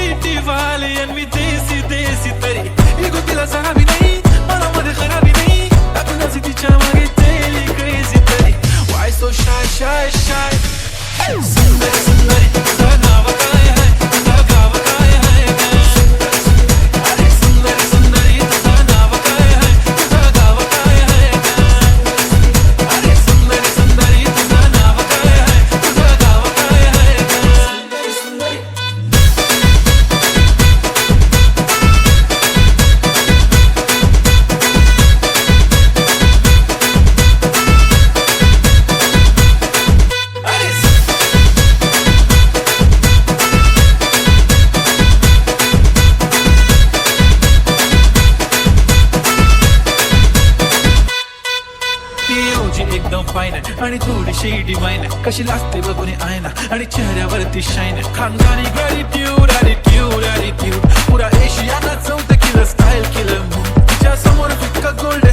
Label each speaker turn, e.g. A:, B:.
A: city वाले मी देसी देसी तरी ego तिला जावी नाही मनामध्ये खराबी नाही टाकूनच तिच्या मागे तेली क्रेझी तरी Y so shy shy shy सुंदरी सुंदरी तुझं नाव काय आहे तुझं गाव काय आहे अरे सुंदरी सुंदरी तुझं नाव काय आहे तुझं गाव काय आहे अरे सुंदरी सुंदरी तुझं नाव काय आहे तुझं गाव काय आहे सुंदरी सुंदरी एकदम फाईन आणि थोडीशी डिवाइन कशी लागते बघून आयना आणि चेहऱ्यावरती शाईन खानदानी गॅटिट्यूड ॲटिट्यूड ॲटिट्यूड पुरा एशियाना चौथं किलो स्टाईल केलं तिच्या समोर फिक्का गोल्ड